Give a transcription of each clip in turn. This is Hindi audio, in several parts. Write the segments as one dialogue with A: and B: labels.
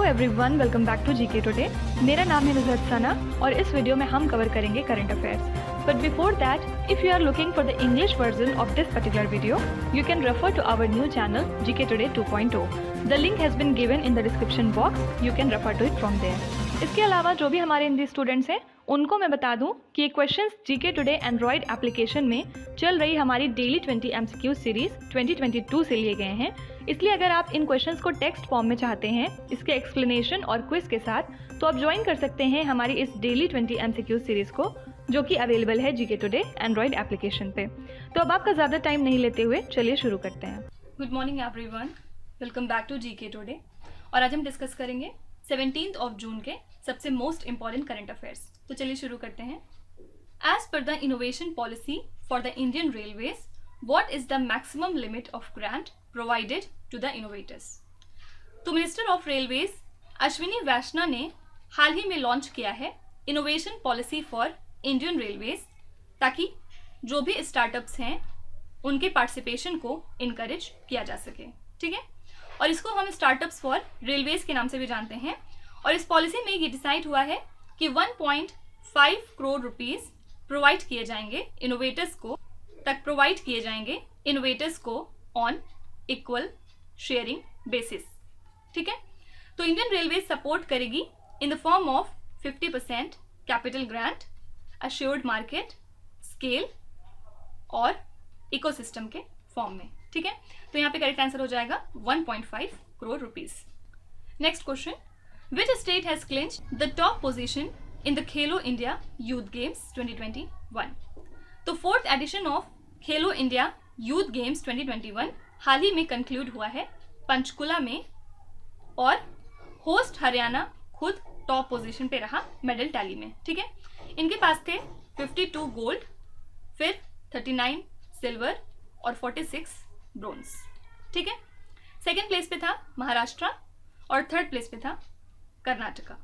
A: Everyone, welcome back to GK Today. मेरा नाम है नुज़हत सना और इस वीडियो में हम कवर करेंगे current affairs. But before that, if you are looking for the English version of this particular video, you can refer to our new channel GK Today 2.0। The link has been given in the description box, you can refer to it from there. इसके अलावा जो भी हमारे हिंदी स्टूडेंट्स हैं उनको मैं बता दूं कि ये questions GK today Android application में चल रही हमारी डेली 20 MCQ सीरीज 2022 से लिए गए हैं। इसलिए अगर आप इन क्वेश्चंस को टेक्स्ट फॉर्म में चाहते हैं इसके एक्सप्लेनेशन और क्विज के साथ, तो आप ज्वाइन कर सकते हैं हमारी इस डेली 20 MCQ सीरीज को, जो कि अवेलेबल है जीके टुडे एंड्रॉयड एप्लीकेशन पे। तो अब आपका ज़्यादा टाइम नहीं लेते हुए चलिए शुरू करते हैं। Good morning everyone, welcome back to GK Today. और आज हम डिस्कस करेंगे 17 जून के सबसे मोस्ट इंपॉर्टेंट करंट अफेयर्स। तो चलिए शुरू करते हैं। As per the innovation policy for the Indian railways, what is the maximum limit of grant provided to the innovators? तो minister of railways Ashwini Vaishnaw ने हाल ही में लॉन्च किया है innovation policy for Indian railways, ताकि जो भी स्टार्टअप्स हैं उनके पार्टिसिपेशन को इनकरेज किया जा सके। ठीक है, और इसको हम स्टार्टअप्स फॉर रेलवेज के नाम से भी जानते हैं। और इस पॉलिसी में ये डिसाइड हुआ है कि 1.5 करोड़ रुपीस प्रोवाइड किए जाएंगे इनोवेटर्स को ऑन इक्वल शेयरिंग बेसिस। ठीक है, तो इंडियन रेलवे सपोर्ट करेगी in the form of 50% capital grant, assured market, scale और इकोसिस्टम के फॉर्म में। ठीक है, तो यहाँ पे करेक्ट आंसर हो जाएगा 1.5 crore rupees. Next question, which state has clinched the top position in the Khelo India youth games 2021? तो fourth edition of Khelo India youth games 2021 हाल ही में कंक्लूड हुआ है पंचकुला में, और होस्ट हरियाणा खुद टॉप पोजीशन पे रहा मेडल टैली में। ठीक है, इनके पास थे 52 गोल्ड, फिर 39 सिल्वर और 46 ब्रोंज। ठीक है, सेकेंड प्लेस पे था महाराष्ट्र और थर्ड प्लेस पे था कर्नाटका।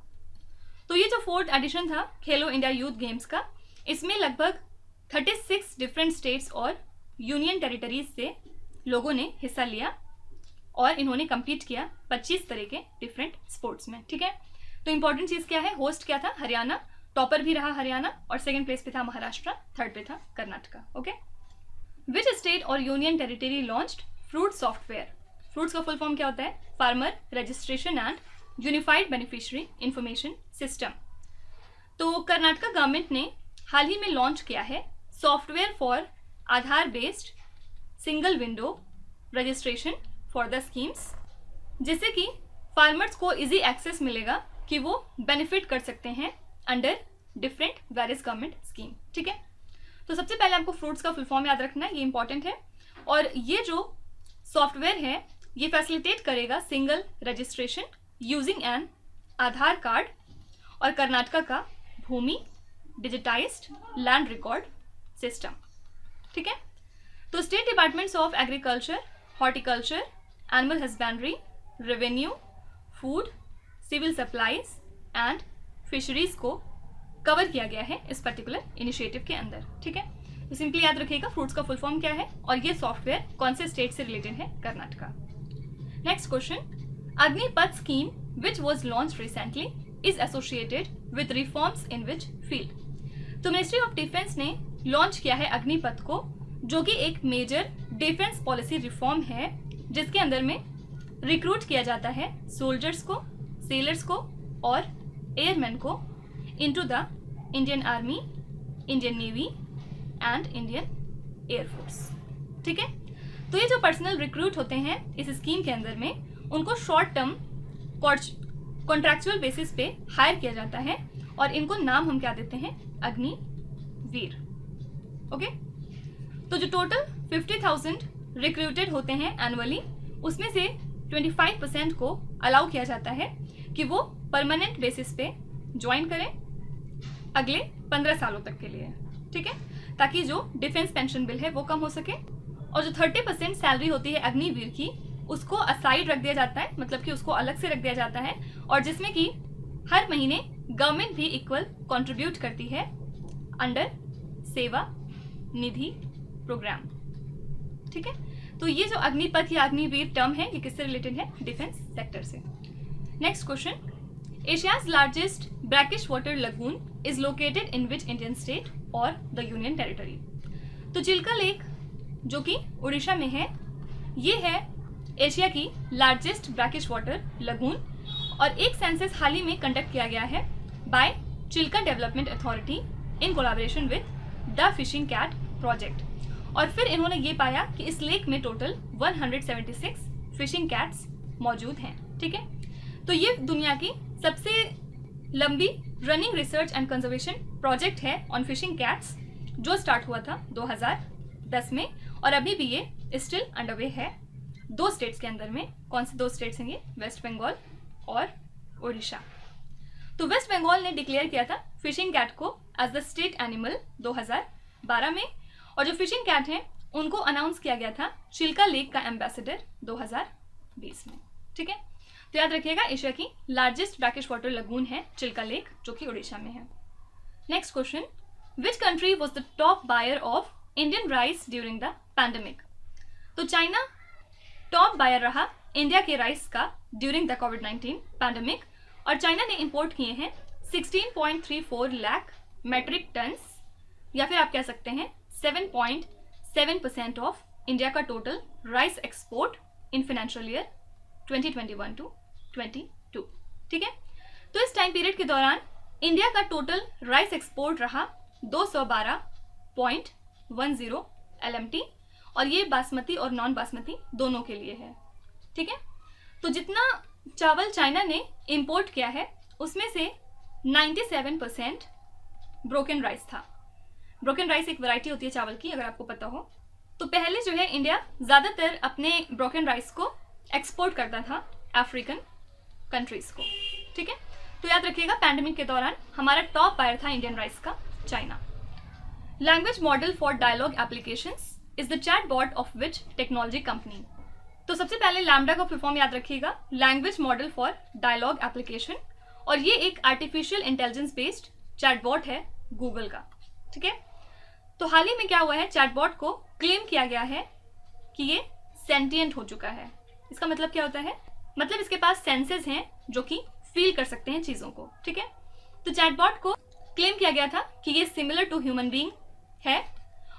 A: तो ये जो फोर्थ एडिशन था खेलो इंडिया यूथ गेम्स का, इसमें लगभग 36 डिफरेंट स्टेट्स और यूनियन टेरिटरीज से लोगों ने हिस्सा लिया और इन्होंने compete किया 25 तरह के डिफरेंट स्पोर्ट्स में। ठीक है, तो इंपॉर्टेंट चीज क्या है, होस्ट क्या था हरियाणा, टॉपर भी रहा हरियाणा, और सेकेंड प्लेस पे था महाराष्ट्र, थर्ड पे था कर्नाटका। ओके, विच स्टेट और union territory launched fruit software? Fruits का फुल फॉर्म क्या होता है? Farmer registration and unified beneficiary information system. तो कर्नाटका गवर्नमेंट ने हाल ही में लॉन्च किया है software for Aadhaar based single window registration for the schemes, जिससे कि फार्मर्स को इजी एक्सेस मिलेगा कि वो बेनिफिट कर सकते हैं under different various government scheme. ठीक है, तो सबसे पहले आपको फ्रूट्स का फुल फॉर्म याद रखना है, ये इंपॉर्टेंट है। और ये जो सॉफ्टवेयर है ये फैसिलिटेट करेगा single registration using an Aadhaar card, और कर्नाटका का Bhoomi digitised land record system. ठीक है, तो state departments of agriculture, horticulture, animal husbandry, revenue, food, civil supplies and fisheries को कवर किया गया है इस पर्टिकुलर इनिशिएटिव के अंदर। ठीक है, तो सिंपली याद रखिएगा फ्रूट्स का फुल फॉर्म क्या है और ये सॉफ्टवेयर कौन से स्टेट से रिलेटेड है, Karnataka. Next question, Agnipath scheme which was launch recently is associated with reforms in which field? तो मिनिस्ट्री ऑफ डिफेंस ने लॉन्च किया है अग्निपथ को, जो कि एक मेजर डिफेंस पॉलिसी रिफॉर्म है, जिसके अंदर में रिक्रूट किया जाता है सोल्जर्स को, सेलर्स को और एयरमैन को into the Indian army, Indian navy and Indian air force. ठीक है, तो ये जो पर्सनल रिक्रूट होते हैं इस स्कीम के अंदर में, उनको शॉर्ट टर्म कॉन्ट्रैक्चुअल बेसिस पे हायर किया जाता है, और इनको नाम हम क्या देते हैं, अग्निवीर। ओके, तो जो टोटल 50,000 रिक्रूटेड होते हैं एनुअली, उसमें से 25% को अलाउ किया जाता है कि वो परमानेंट बेसिस पे ज्वाइन करें अगले 15 सालों तक के लिए। ठीक है, ताकि जो डिफेंस पेंशन बिल है वो कम हो सके, और जो 30% सैलरी होती है अग्निवीर की, उसको असाइड रख दिया जाता है, मतलब कि उसको अलग से रख दिया जाता है, और जिसमें कि हर महीने गवर्नमेंट भी इक्वल कंट्रीब्यूट करती है अंडर सेवा निधि प्रोग्राम। ठीक है, तो ये जो अग्निपथ या अग्निवीर टर्म है ये किससे रिलेटेड है, डिफेंस सेक्टर से। Next question, Asia's largest brackish water lagoon is located in which Indian state और द यूनियन टेरिटरी। तो चिल्का लेक जो कि उड़ीसा में है, ये है एशिया की लार्जेस्ट ब्रैकिश वाटर लगून और एक सेंसस हाल ही में कंडक्ट किया गया है by Chilika development authority in collaboration with the fishing cat project. और फिर इन्होंने ये पाया कि इस लेक में टोटल 176 फिशिंग कैट्स मौजूद हैं। ठीक है, तो ये दुनिया की सबसे लंबी running research and conservation project है ऑन फिशिंग कैट्स, जो स्टार्ट हुआ था 2010 में और अभी भी ये स्टिल अंडरवे है 2 स्टेट्स के अंदर में। कौन से 2 स्टेट्स हैं ये? वेस्ट बंगाल और उड़ीसा। तो वेस्ट बंगाल ने डिक्लेयर किया था फिशिंग कैट को एज द स्टेट एनिमल 2012 में, और जो फिशिंग कैट हैं उनको अनाउंस किया गया था चिल्का लेक का एम्बेसडर 2020 में। ठीक है, तो याद रखिएगा एशिया की लार्जेस्ट ब्रैकिश वाटर लगून है चिल्का लेक जो कि उड़ीसा में है। Next question, which country was the top buyer of Indian rice during the pandemic. तो चाइना टॉप बायर रहा इंडिया के राइस का ड्यूरिंग द कोविड-19 पैंडेमिक, और चाइना ने इंपोर्ट किए हैं 16.34 लाख मेट्रिक टन्स, या फिर आप कह सकते हैं 7.7% ऑफ इंडिया का total rice export in financial year 2021 to 22। ठीक है, तो इस टाइम पीरियड के दौरान इंडिया का टोटल राइस एक्सपोर्ट रहा 212.10 LMT, और ये बासमती और नॉन बासमती दोनों के लिए है। ठीक है, तो जितना चावल चाइना ने इंपोर्ट किया है उसमें से 97% ब्रोकन राइस था। ब्रोकन राइस एक वैरायटी होती है चावल की, अगर आपको पता हो। तो पहले जो है इंडिया ज़्यादातर अपने ब्रोकन राइस को एक्सपोर्ट करता था अफ्रीकन कंट्रीज को। ठीक है, तो याद रखिएगा पैंडेमिक के दौरान हमारा टॉप बायर था इंडियन राइस का China. Language model for dialogue applications is the chatbot of which technology company. तो सबसे पहले लैम्डा का फुल फॉर्म याद रखिएगा, language model for dialogue application, और ये एक आर्टिफिशियल इंटेलिजेंस बेस्ड चैटबॉट है गूगल का। ठीक है, तो हाल ही में क्या हुआ है, चैटबॉट को क्लेम किया गया है कि ये सेंटिएंट हो चुका है। इसका मतलब क्या होता है? मतलब इसके पास सेंसेस हैं जो कि फील कर सकते हैं चीज़ों को। ठीक है, तो चैटबॉट को क्लेम किया गया था कि ये सिमिलर टू ह्यूमन बीइंग है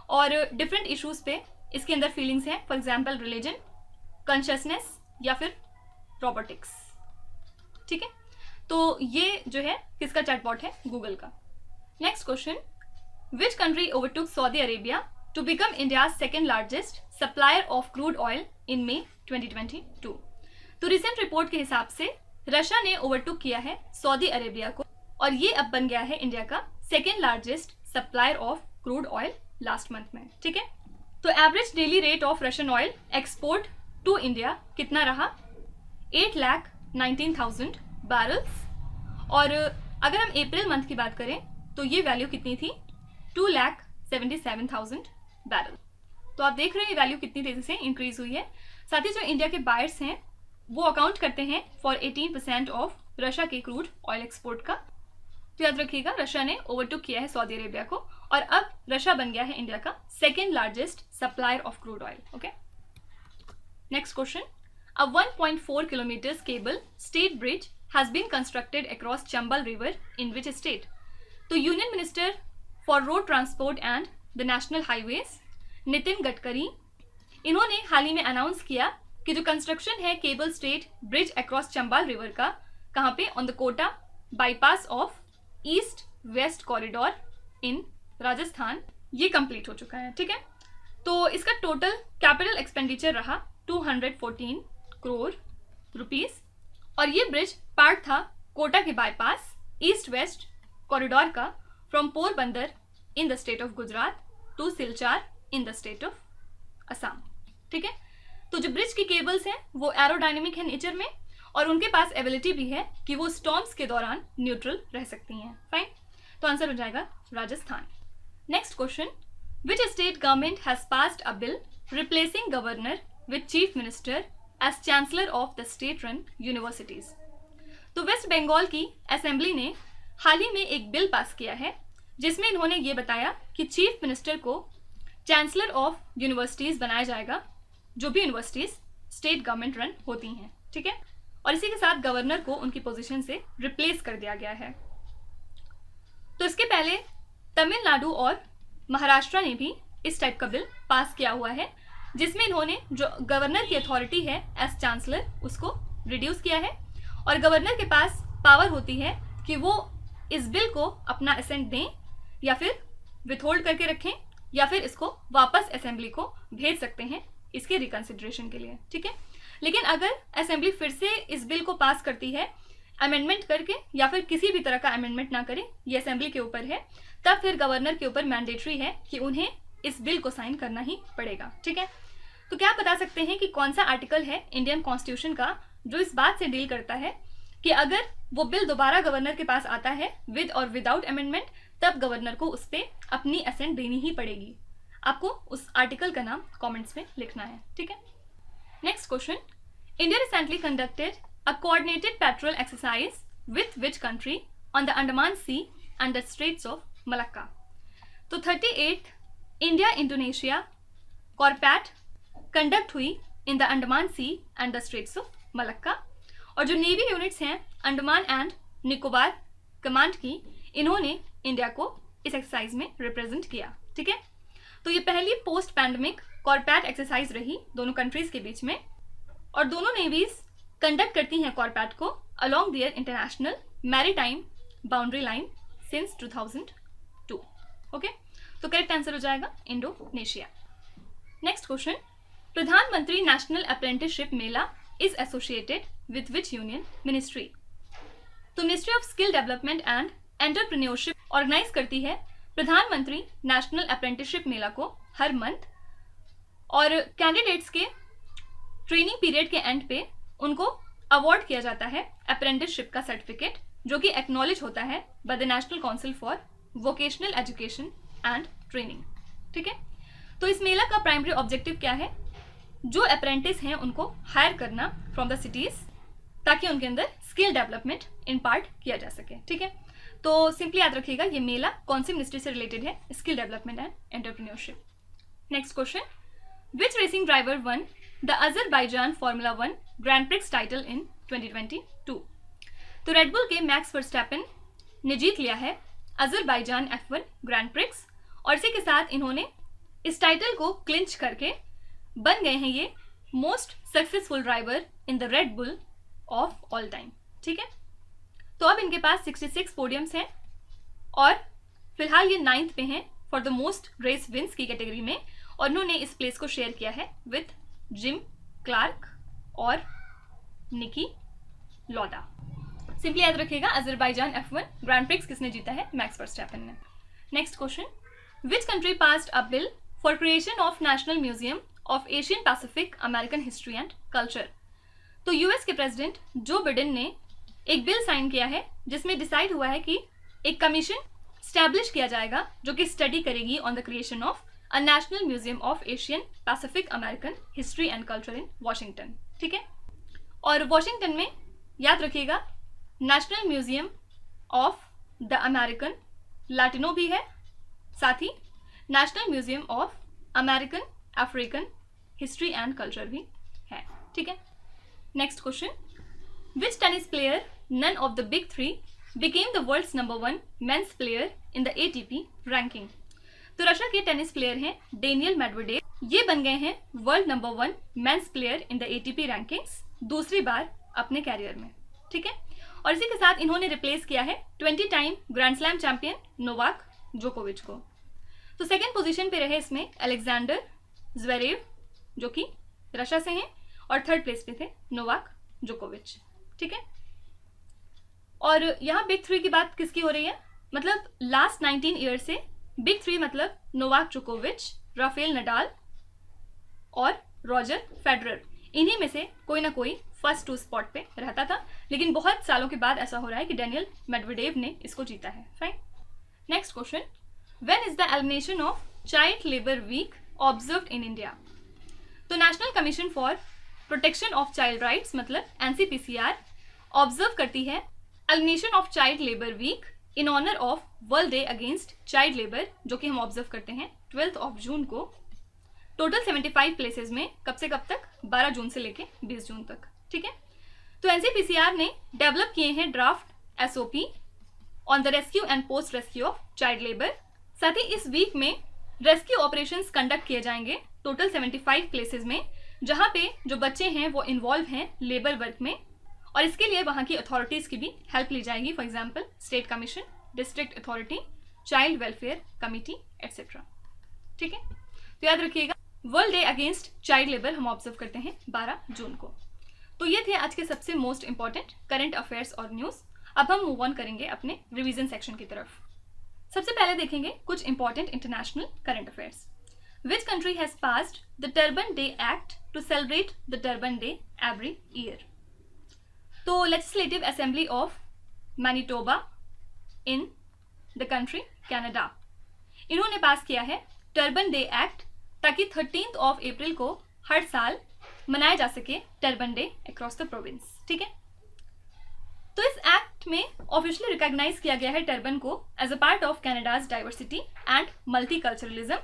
A: और डिफरेंट इश्यूज पे इसके अंदर फीलिंग्स हैं, फॉर एग्जाम्पल रिलीजन, कॉन्शियसनेस या फिर रोबोटिक्स। ठीक है, तो ये जो है किसका चैटबॉट है? गूगल का। Next question, which country overtook Saudi Arabia to become India's second largest supplier of crude oil in May 2022। तो रिसेंट रिपोर्ट के हिसाब से रशिया ने ओवरटुक किया है सऊदी अरेबिया को और ये अब बन गया है इंडिया का second largest supplier of crude oil last month में। ठीक है, तो average daily rate of Russian oil export to India कितना रहा? 8,19,000 बैरल्स, और अगर हम अप्रैल मंथ की बात करें तो ये वैल्यू कितनी थी? 2,77,000 बैरल। तो आप देख रहे हैं ये वैल्यू कितनी तेजी से इंक्रीज हुई है। साथ ही जो इंडिया के बायर्स हैं वो अकाउंट करते हैं फॉर 18% ऑफ रशिया के क्रूड ऑयल एक्सपोर्ट का। तो याद रखिएगा रशिया ने ओवरटुक किया है सऊदी अरेबिया को और अब रशिया बन गया है इंडिया का second largest supplier of crude oil. Okay, next question, a 1.4 kilometers cable state bridge has been constructed across Chambal River in which state? तो union minister for road transport and the national highways Nitin Gadkari, इन्होंने हाल ही में अनाउंस किया कि जो कंस्ट्रक्शन है cable stayed bridge across Chambal river का, कहाँ पे? On the Kota bypass of east west corridor in Rajasthan, ये कंप्लीट हो चुका है। ठीक है, तो इसका टोटल कैपिटल एक्सपेंडिचर रहा 214 करोड़ रुपीस और ये ब्रिज पार्ट था कोटा के बाईपास ईस्ट वेस्ट कॉरिडोर का from Porbandar in the state of Gujarat to Silchar in the state of Assam. ठीक है, तो जो ब्रिज की केबल्स हैं वो एरोडायनेमिक है नेचर में और उनके पास एबिलिटी भी है कि वो स्टॉर्म्स के दौरान न्यूट्रल रह सकती हैं। फाइन, तो आंसर हो जाएगा Rajasthan. Next question, which state government has passed a bill replacing governor with chief minister as chancellor of the state run universities. तो वेस्ट बंगाल की असेंबली ने हाल ही में एक बिल पास किया है जिसमें इन्होंने ये बताया कि चीफ मिनिस्टर को चांसलर ऑफ यूनिवर्सिटीज बनाया जाएगा, जो भी यूनिवर्सिटीज स्टेट गवर्नमेंट रन होती हैं। ठीक है, और इसी के साथ गवर्नर को उनकी पोजीशन से रिप्लेस कर दिया गया है। तो इसके पहले तमिलनाडु और महाराष्ट्र ने भी इस टाइप का बिल पास किया हुआ है, जिसमें इन्होंने जो गवर्नर की अथॉरिटी है एज चांसलर उसको रिड्यूस किया है, और गवर्नर के पास पावर होती है कि वो इस बिल को अपना असेंट दें या फिर विथहोल्ड करके रखें या फिर इसको वापस असेंबली को भेज सकते हैं इसके रिकंसिडरेशन के लिए, ठीक है। लेकिन अगर असेंबली फिर से इस बिल को पास करती है अमेंडमेंट करके या फिर किसी भी तरह का अमेंडमेंट ना करे, ये असेंबली के ऊपर है, तब फिर गवर्नर के ऊपर मैंडेटरी है कि उन्हें इस बिल को साइन करना ही पड़ेगा, ठीक है। तो क्या आप बता सकते हैं कि कौन सा आर्टिकल है इंडियन कॉन्स्टिट्यूशन का जो इस बात से डील करता है कि अगर वो बिल दोबारा गवर्नर के पास आता है विद और विदाउट अमेंडमेंट, तब गवर्नर को उस पर अपनी असेंट देनी ही पड़ेगी। आपको उस आर्टिकल का नाम कमेंट्स में लिखना है, ठीक है। Next question, India recently conducted a coordinated patrol exercise with which country on the Andaman sea and the straits of Malacca. तो 38th India Indonesia CORPAT conduct हुई in the Andaman sea and the straits of Malacca, और जो नेवी यूनिट्स हैं अंडमान एंड निकोबार कमांड की, इन्होंने इंडिया को इस एक्सरसाइज में रिप्रेजेंट किया, ठीक है। तो ये पहली पोस्ट पैंडेमिक कॉर्पैट एक्सरसाइज रही दोनों कंट्रीज के बीच में, और दोनों नेवीज कंडक्ट करती हैं कॉर्पैट को along their international maritime boundary line since 2002, okay. तो करेक्ट आंसर हो जाएगा इंडोनेशिया। नेक्स्ट क्वेश्चन, प्रधानमंत्री नेशनल अप्रेंटिसशिप मेला is associated with which union ministry. तो ministry of skill development and entrepreneurship organise करती है प्रधानमंत्री नेशनल अप्रेंटिसशिप मेला को हर मंथ, और कैंडिडेट्स के ट्रेनिंग पीरियड के एंड पे उनको अवार्ड किया जाता है अप्रेंटिसशिप का सर्टिफिकेट, जो कि एक्नॉलेज होता है by the national council for vocational education and training, ठीक है। तो इस मेला का प्राइमरी ऑब्जेक्टिव क्या है? जो अप्रेंटिस हैं उनको हायर करना फ्रॉम द सिटीज, ताकि उनके अंदर स्किल डेवलपमेंट इम्पार्ट किया जा सके, ठीक है। तो सिंपली याद रखिएगा ये मेला कौन सी मिनिस्ट्री से रिलेटेड है? Skill development and entrepreneurship. Next question, which racing driver one the Azerbaijan formula 1 grand prix title in 2022? तो रेडबुल के मैक्स वर्स्टैपेन ने जीत लिया है अजरबैजान F1 ग्रैंड प्रिक्स, और इसी के साथ इन्होंने इस टाइटल को क्लिंच करके बन गए हैं ये most successful driver in the red bull of all time, ठीक है। तो अब इनके पास 66 पोडियम्स हैं, और फिलहाल ये 9th पे हैं for the most race wins की कैटेगरी में, और इन्होंने इस प्लेस को शेयर किया है विथ जिम क्लार्क और निकी लॉदा। सिंपली याद रखिएगा अजरबैजान F1 ग्रैंड प्रिक्स किसने जीता है? मैक्स वर्स्टैपेन ने। Next question, which country passed a bill for creation of national museum of Asian Pacific American history and culture? तो यूएस के प्रेसिडेंट जो बिडेन ने एक बिल साइन किया है जिसमें डिसाइड हुआ है कि एक कमीशन स्टैब्लिश किया जाएगा जो कि स्टडी करेगी on the creation of a national museum of Asian Pacific American history and culture in Washington, ठीक है। और वॉशिंगटन में याद रखिएगा national museum of the American Latino भी है, साथ ही national museum of American African history and culture भी है, ठीक है। Next question, which tennis player none of the big three became the world's number 1 men's player in the ATP ranking? तो रशिया के टेनिस प्लेयर हैं डेनियल मेडवेडेव, ये बन गए हैं world number 1 men's player in the ATP rankings दूसरी बार अपने कैरियर में, ठीक है। और इसी के साथ इन्होंने रिप्लेस किया है 20 time grand slam champion Novak जोकोविच को। तो सेकेंड पोजीशन पे रहे इसमें अलेक्जेंडर ज़्वेरेव जो कि रशिया से हैं, और थर्ड प्लेस पे थे नोवाक जोकोविच, ठीक है। और यहाँ बिग थ्री की बात किसकी हो रही है? मतलब लास्ट 19 ईयर से बिग थ्री मतलब नोवाक जोकोविच, राफेल नडाल और रॉजर फेडरर, इन्हीं में से कोई ना कोई फर्स्ट 2 स्पॉट पे रहता था, लेकिन बहुत सालों के बाद ऐसा हो रहा है कि डेनियल मेडवेडेव ने इसको जीता है, fine. Next question, when is the elimination of child labour week observed in India? तो national commission for protection of child rights मतलब NCPCR ऑब्जर्व करती है elimination of child labour week in honour of world day against child labour, जो कि हम ऑब्जर्व करते हैं 12 जून को। टोटल 75 प्लेसेस में कब से कब तक? 12 जून से लेके 20 जून तक, ठीक है। तो एनसीपीसीआर ने डेवलप किए हैं draft SOP on the rescue and post rescue of child labour. साथ ही इस वीक में रेस्क्यू ऑपरेशंस कंडक्ट किए जाएंगे टोटल 75 प्लेसेस में, जहां पे जो बच्चे हैं वो इन्वॉल्व हैं लेबर वर्क में, और इसके लिए वहां की अथॉरिटीज की भी हेल्प ली जाएगी, for example state commission, district authority, child welfare committee etcetera. ठीक है, तो याद रखिएगा world day against child labour हम ऑब्जर्व करते हैं 12 जून को। तो ये थे आज के सबसे मोस्ट इंपॉर्टेंट करंट अफेयर्स और न्यूज। अब हम मूव ऑन करेंगे अपने रिवीजन सेक्शन की तरफ। सबसे पहले देखेंगे कुछ important international current affairs. Which country has passed the turban day act to celebrate the turban day every year? तो legislative assembly of Manitoba in the country Canada, इन्होंने पास किया है टर्बन डे एक्ट, ताकि 13 अप्रैल को हर साल मनाया जा सके turban day across the province. ठीक है, तो इस एक्ट में ऑफिशियली रिकॉग्नाइज किया गया है टर्बन को as a part of Canada's diversity and multiculturalism.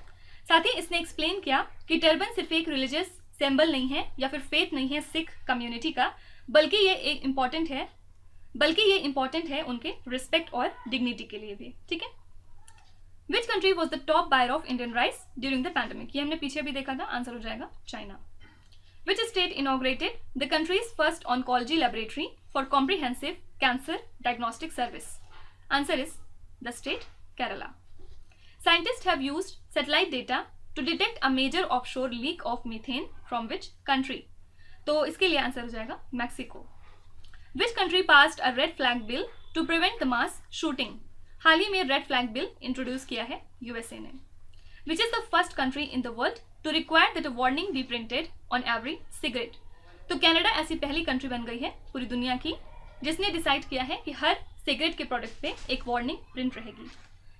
A: साथ ही इसने एक्सप्लेन किया कि टर्बन सिर्फ एक रिलीजियस सिंबल नहीं है या फिर फेथ नहीं है सिख कम्युनिटी का, बल्कि ये इंपॉर्टेंट है उनके रिस्पेक्ट और डिग्निटी के लिए भी। ठीक है, which country was the top buyer of Indian rice during the pandemic? ये हमने पीछे भी देखा था, आंसर हो जाएगा China. Which state inaugurated the country's first oncology laboratory for comprehensive cancer diagnostic service? Answer is the state Kerala. Scientists have used satellite data to detect a major offshore leak of methane from which country? तो इसके लिए आंसर हो जाएगा Mexico. Which country passed a red flag bill to prevent the mass shooting? हाल ही में रेड फ्लैग बिल इंट्रोड्यूस किया है यूएसए ने। Which is the first country in the world to require that a warning be printed on every cigarette? तो कनाडा ऐसी पहली कंट्री बन गई है पूरी दुनिया की जिसने डिसाइड किया है कि हर सिगरेट के प्रोडक्ट पे एक वार्निंग प्रिंट रहेगी।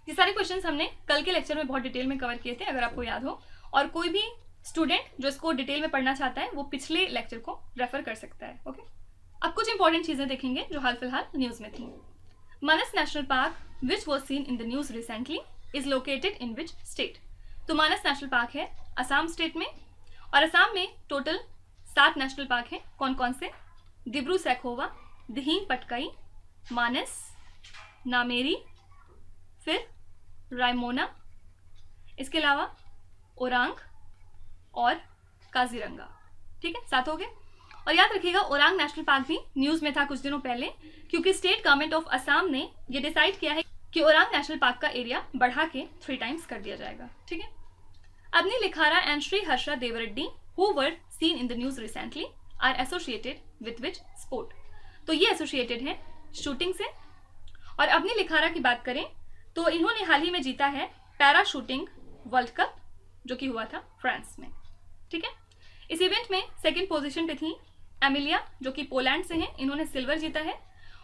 A: ये सारे क्वेश्चंस हमने कल के लेक्चर में बहुत डिटेल में कवर किए थे, अगर आपको याद हो, और कोई भी स्टूडेंट जो इसको डिटेल में पढ़ना चाहता है वो पिछले लेक्चर को रेफर कर सकता है। ओके, अब कुछ इंपॉर्टेंट चीजें देखेंगे जो हाल फिलहाल न्यूज में थी। Manas national park which was seen in the news recently is located in which state? तो मानस नेशनल पार्क है असम स्टेट में, और असम में टोटल 7 नेशनल पार्क हैं। कौन कौन से? डिब्रू सैखोवा, दिहिंग पटकाई, मानस, नामेरी, फिर रायमोना, इसके अलावा ओरांग और काजीरंगा। ठीक है, 7 हो गए। और याद रखिएगा ओरांग नेशनल पार्क भी न्यूज में था कुछ दिनों पहले, क्योंकि स्टेट गवर्नमेंट ऑफ असम ने ये डिसाइड किया है कि ओरांग नेशनल पार्क का एरिया बढ़ा के 3 टाइम्स कर दिया जाएगा। ठीक है, Agni Likhara and Shri Harsha Devareddy who were seen in the news recently are associated with which sport? तो ये एसोसिएटेड है शूटिंग से। और अग्नि लिखारा की बात करें तो इन्होंने हाल ही में जीता है पैरा शूटिंग वर्ल्ड कप, जो कि हुआ था फ्रांस में। ठीक है, इस इवेंट में 2nd पोजीशन पे थी एमिलिया जो कि पोलैंड से हैं, इन्होंने सिल्वर जीता है,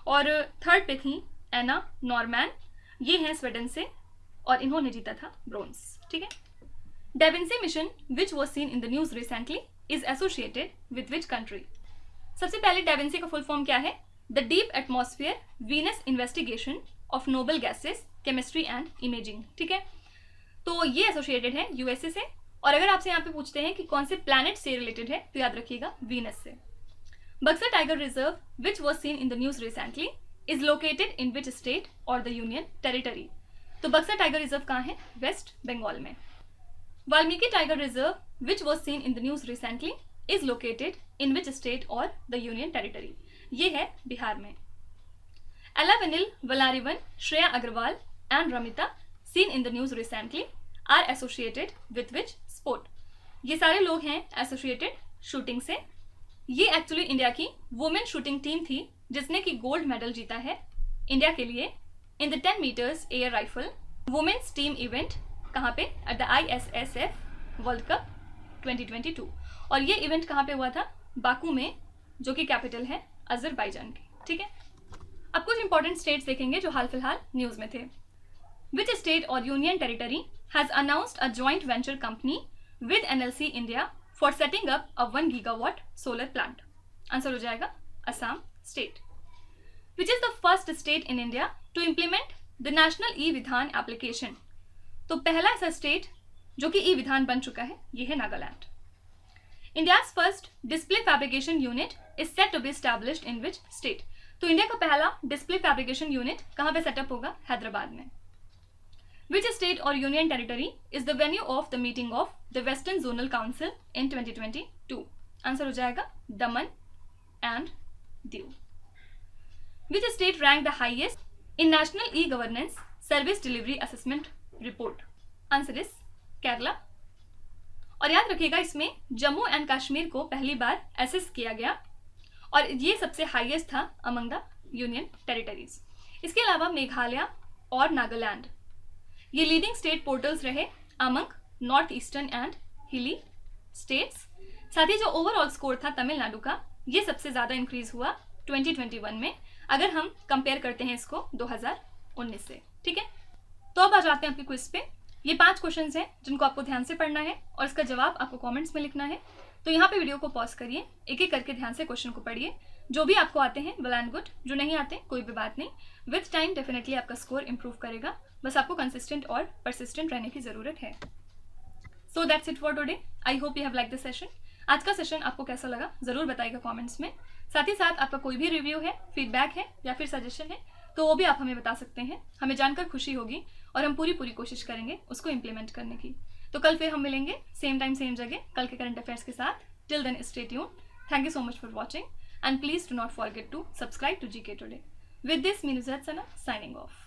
A: और 3rd पे थी एना नॉर्मैन, ये हैं स्वीडन से, और इन्होंने जीता था ब्रोंज। ठीक है, DAVINCI mission which was seen in the news recently is associated with which country? सबसे पहले डेविंसी का फुल फॉर्म क्या है? The deep atmosphere Venus investigation of noble gases chemistry and imaging. ठीक है, तो ये एसोसिएटेड है यूएसए से। और अगर आपसे यहाँ पे पूछते हैं कि कौन से प्लैनेट से रिलेटेड है, तो याद रखिएगा वीनस से। Buxar tiger reserve which was seen in the news recently is located in which state और द यूनियन टेरिटरी? तो बक्सर टाइगर रिजर्व कहाँ है? वेस्ट बंगाल में। Valmiki tiger reserve which was seen in the news recently is located in which state और द यूनियन टेरिटरी? ये है बिहार में। Elavenil Valarivan, Shreya Agarwal and Ramita seen in the news recently are associated with which sport? ये सारे लोग हैं एसोसिएटेड शूटिंग से। ये एक्चुअली इंडिया की वुमेन शूटिंग टीम थी जिसने की गोल्ड मेडल जीता है इंडिया के लिए in the 10 metres air rifle women's team event. कहाँ पे? At the ISSF world cup 2022। और ये इवेंट कहाँ पे हुआ था? बाकू में, जो कि कैपिटल है अजरबैजान की। ठीक है, अब कुछ इंपॉर्टेंट स्टेट्स देखेंगे जो हाल फिलहाल न्यूज में थे। विच स्टेट और union territory has announced a joint venture company with NLC India for setting up a 1 gigawatt solar plant? Answer हो जाएगा Assam state. Which is the first state in India to implement the national e Vidhan application? तो पहला ऐसा स्टेट जो कि ई विधान बन चुका है ये है Nagaland. India's first display fabrication unit is set to be established in which state? तो इंडिया का पहला डिस्प्ले फैब्रिकेशन यूनिट कहाँ पे सेटअप होगा? हैदराबाद में. Which state or union territory is the venue of the meeting of the Western Zonal Council in 2022? Answer हो जाएगा दमन and Diu. Which state ranked the highest in National E-Governance Service Delivery Assessment Report? Answer is Kerala. और याद रखिएगा इसमें जम्मू एंड कश्मीर को पहली बार असेस किया गया और ये सबसे हाईएस्ट था अमंग द यूनियन टेरिटरीज. इसके अलावा मेघालय और नागालैंड ये लीडिंग स्टेट पोर्टल्स रहे अमंग नॉर्थ ईस्टर्न एंड हिली स्टेट्स. साथ ही जो ओवरऑल स्कोर था तमिलनाडु का ये सबसे ज़्यादा इंक्रीज हुआ 2021 में अगर हम कंपेयर करते हैं इसको 2019 से. ठीक है, तो अब आ जाते हैं आपके क्विज पे. ये 5 क्वेश्चंस हैं जिनको आपको ध्यान से पढ़ना है और इसका जवाब आपको कमेंट्स में लिखना है. तो यहाँ पे वीडियो को पॉज करिए, एक एक करके ध्यान से क्वेश्चन को पढ़िए. जो भी आपको आते हैं वेल एंड गुड, जो नहीं आते कोई भी बात नहीं. विथ टाइम डेफिनेटली आपका स्कोर इंप्रूव करेगा, बस आपको कंसिस्टेंट और परसिस्टेंट रहने की जरूरत है. So that's it for today. I hope you have like the session. आज का सेशन आपको कैसा लगा जरूर बताइएगा कमेंट्स में. साथ ही साथ आपका कोई भी रिव्यू है, फीडबैक है या फिर सजेशन है तो वो भी आप हमें बता सकते हैं. हमें जानकर खुशी होगी और हम पूरी कोशिश करेंगे उसको इम्प्लीमेंट करने की. तो कल फिर हम मिलेंगे सेम टाइम सेम जगह कल के करंट अफेयर्स के साथ. Till then stay tuned. Thank you so much for watching and please do not forget to subscribe to GK Today. With this, me Nuzhat Sana signing off.